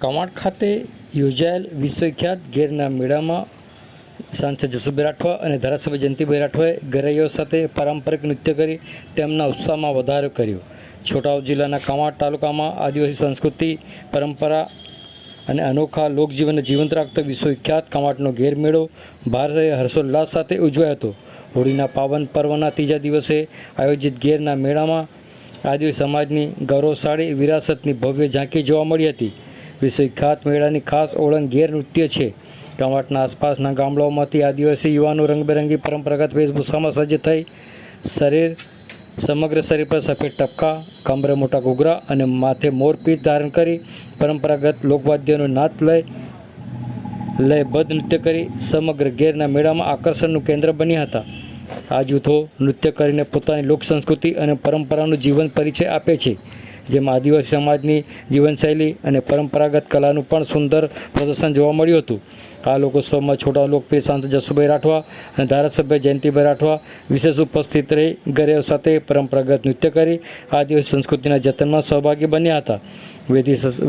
કવાંટ ખાતે યોજાયેલ વિશ્વવિખ્યાત ગેરના મેળામાં સાંસદ જસુભાઈ રાઠવા અને ધારાસભ્ય જયંતિભાઈ રાઠવાએ ગરૈયાઓ સાથે પારંપરિક નૃત્ય કરી તેમના ઉત્સાહમાં વધારો કર્યો. છોટાઉદેપુર જિલ્લાના કવાંટ તાલુકામાં આદિવાસી સંસ્કૃતિ, પરંપરા અને અનોખા લોકજીવનને જીવંત રાખતો વિશ્વવિખ્યાત કવાંટનો ગેર મેળો ભારે હર્ષોલ્લાસ સાથે ઉજવાયો હતો. હોળીના પાવન પર્વના ત્રીજા દિવસે આયોજિત ગેરના મેળામાં આદિવાસી સમાજની ગૌરવશાળી વિરાસતની ભવ્ય ઝાંખી જોવા મળી હતી. વિશ્વવિખ્યાત મેળાની ખાસ ઓળખ ગેર નૃત્ય છે. કવાંટના આસપાસના ગામડાઓમાંથી આદિવાસી યુવાનો રંગબેરંગી પરંપરાગત વેશભૂષામાં સજ્જ થઈ સમગ્ર શરીર પર સફેદ ટપકા, કમરે મોટા ઘૂઘરા અને માથે મોરપીંછ ધારણ કરી પરંપરાગત લોકવાદ્યનો નાદ લયબદ્ધ નૃત્ય કરી સમગ્ર ગેરના મેળામાં આકર્ષણનું કેન્દ્ર બન્યા હતા. આ જૂથો નૃત્ય કરીને પોતાની લોક સંસ્કૃતિ અને પરંપરાનો જીવંત પરિચય આપે છે, જેમાં આદિવાસી સમાજની જીવનશૈલી અને પરંપરાગત કલાનું પણ સુંદર પ્રદર્શન જોવા મળ્યું હતું. આ લોકોત્સવમાં છોટા લોકપ્રિય સાંસદ જસુભાઈ રાઠવા અને ધારાસભ્ય જયંતિભાઈ રાઠવા વિશેષ ઉપસ્થિત રહી ગરૈયાઓ સાથે પરંપરાગત નૃત્ય કરી આદિવાસી સંસ્કૃતિના જતનમાં સહભાગી બન્યા હતા.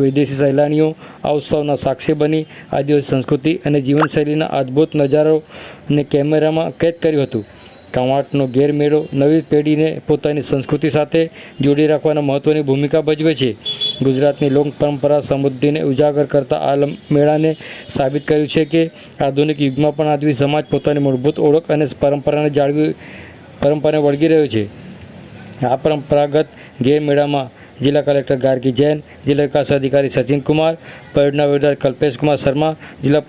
વિદેશી સહેલાણીઓ આ ઉત્સવના સાક્ષી બની આદિવાસી સંસ્કૃતિ અને જીવનશૈલીના અદ્ભુત નજારોને કેમેરામાં કેદ કર્યું હતું. કવાંટનો ગેર મેળો નવી પેઢીને પોતાની સંસ્કૃતિ સાથે જોડી રાખવાના મહત્ત્વની ભૂમિકા ભજવે છે. ગુજરાતની લોક પરંપરા સમૃદ્ધિને ઉજાગર કરતા આ મેળાને સાબિત કર્યું છે કે આધુનિક યુગમાં પણ આદિવાસી સમાજ પોતાની મૂળભૂત ઓળખ અને પરંપરાને વળગી રહ્યો છે. આ પરંપરાગત ગેર મેળામાં જિલ્લા કલેક્ટર ગાર્ગી જૈન, જિલ્લા વિકાસ અધિકારી સચિન કુમાર, પરિયોજના વેદાર કલ્પેશ કુમાર શર્મા, જિલ્લા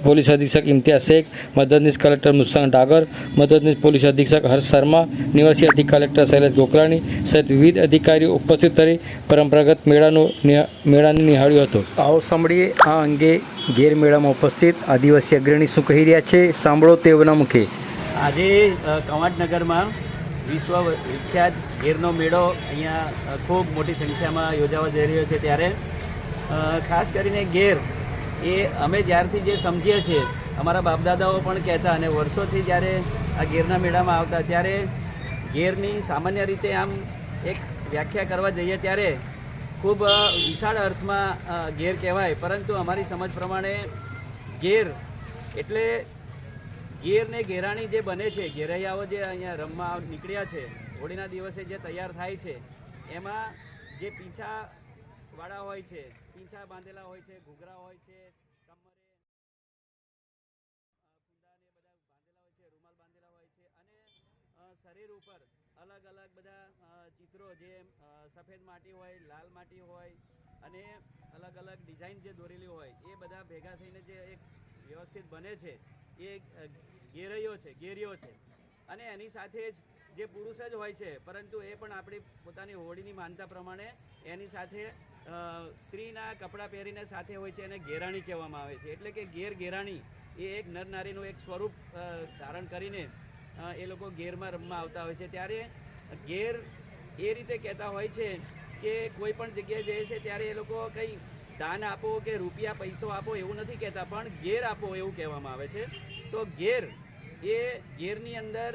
પોલીસ અધિક્ષક ઇમ્તિયાઝ શેખ, મદદનીશ કલેક્ટર મુસ્કાન ડાગર, મદદનીશ પોલીસ અધિક્ષક હર્ષ શર્મા, નિવાસી અધિક કલેક્ટર શૈલેષ ગોકલાણી સહિત વિવિધ અધિકારીઓ ઉપસ્થિત રહી પરંપરાગત મેળાને નિહાળ્યો હતો. આવો સાંભળીએ આ અંગે ગેર મેળામાં ઉપસ્થિત આદિવાસી અગ્રણી શું કહી રહ્યા છે, સાંભળો તેઓના મુખે. આજે કવાંટ નગરમાં વિશ્વ વિખ્યાત ગેરનો મેળો અહીંયા ખૂબ મોટી સંખ્યામાં યોજાવા જઈ રહ્યો છે. ત્યારે ખાસ કરીને ગેર એ અમે જ્યારથી જે સમજીએ છીએ, અમારા બાપદાદાઓ પણ કહેતા અને વર્ષોથી જ્યારે આ ગેરના મેળામાં આવતા ત્યારે ગેરની સામાન્ય રીતે આમ એક વ્યાખ્યા કરવા જઈએ ત્યારે ખૂબ વિશાળ અર્થમાં ગેર કહેવાય, પરંતુ અમારી સમજ પ્રમાણે ગેર એટલે ગેર ને ગેરાણી જે બને છે, ગેરૈયાઓ જે અહીંયા રમવા નીકળ્યા છે, હોળીના દિવસે જે તૈયાર થાય છે, એમાં જે પીંછાવાળા હોય છે, પીંછા બાંધેલા હોય છે, ઘૂઘરા હોય છે, કમરે કુંડાને બધા બાંધેલા હોય છે, રૂમાલ બાંધેલા હોય છે અને શરીર ઉપર અલગ અલગ બધા ચિત્રો જે સફેદ માટી હોય, લાલ માટી હોય અને અલગ અલગ ડિઝાઇન જે દોરેલી હોય એ બધા ભેગા થઈને જે એક વ્યવસ્થિત બને છે એ ગેરીઓ છે. અને એની સાથે જ જે પુરુષ જ હોય છે, પરંતુ એ પણ આપણી પોતાની હોળીની માનતા પ્રમાણે એની સાથે સ્ત્રીના કપડાં પહેરીને સાથે હોય છે, એને ગેરાણી કહેવામાં આવે છે. એટલે કે ગેરાણી એ એક નર નારીનું એક સ્વરૂપ ધારણ કરીને એ લોકો ગેરમાં રમવા આવતા હોય છે. ત્યારે ગેર એ રીતે કહેતા હોય છે કે કોઈ પણ જગ્યાએ જાય છે ત્યારે એ લોકો કંઈ દાન આપો કે રૂપિયા પૈસો આપો એવું નથી કહેતા, પણ ગેર આપો એવું કહેવામાં આવે છે. તો ગેરની અંદર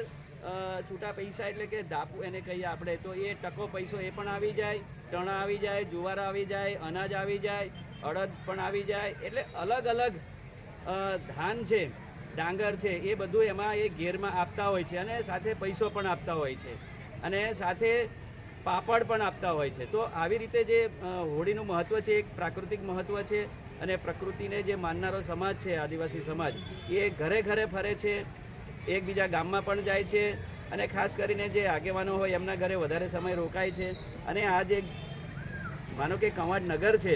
છૂટા પૈસા એટલે કે દાપુ એને કહીએ આપણે, તો એ ટકો પૈસો એ પણ આવી જાય, ચણા આવી જાય, જુવાર આવી જાય, અનાજ આવી જાય, અડદ પણ આવી જાય, એટલે અલગ અલગ ધાન છે, ડાંગર છે, એ બધું એમાં એ ગેરમાં આપતા હોય છે અને સાથે પૈસો પણ આપતા હોય છે અને સાથે પાપડ પણ આપતા હોય છે. તો આવી રીતે જે હોળીનું મહત્ત્વ છે એક પ્રાકૃતિક મહત્ત્વ છે અને પ્રકૃતિને જે માનનારો સમાજ છે, આદિવાસી સમાજ, એ ઘરે ઘરે ફરે છે, એકબીજા ગામમાં પણ જાય છે અને ખાસ કરીને જે આગેવાનો હોય એમના ઘરે વધારે સમય રોકાય છે. અને આ જે માનો કે કવાંટ નગર છે,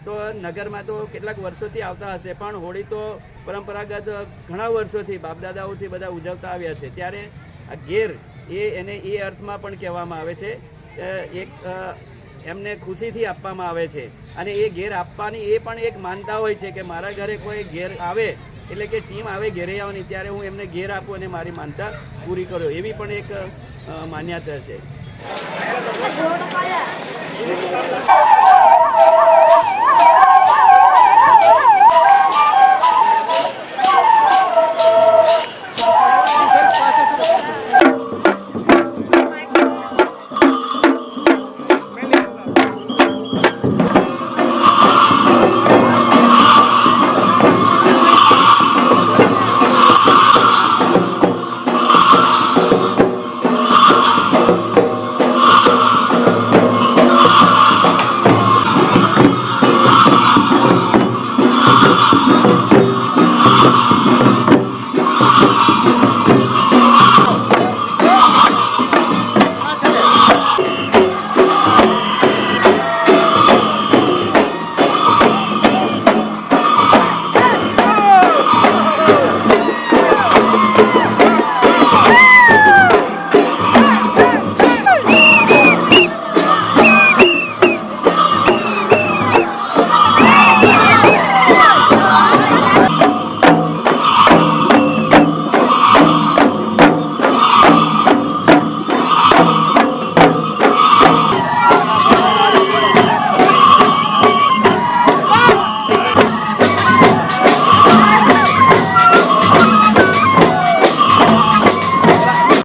તો નગરમાં તો કેટલાક વર્ષોથી આવતા હશે, પણ હોળી તો પરંપરાગત ઘણા વર્ષોથી બાપદાદાઓથી બધા ઉજવતા આવ્યા છે. ત્યારે આ ગેર એને એ અર્થમાં પણ કહેવામાં આવે છે, એક એમને ખુશીથી આપવામાં આવે છે અને એ ઘેર આપવાની એ પણ એક માનતા હોય છે કે મારા ઘરે કોઈ ઘેર આવે એટલે કે ટીમ આવે ઘેરૈયાઓની, ત્યારે હું એમને ઘેર આપું અને મારી માનતા પૂરી કરું, એવી પણ એક માન્યતા છે.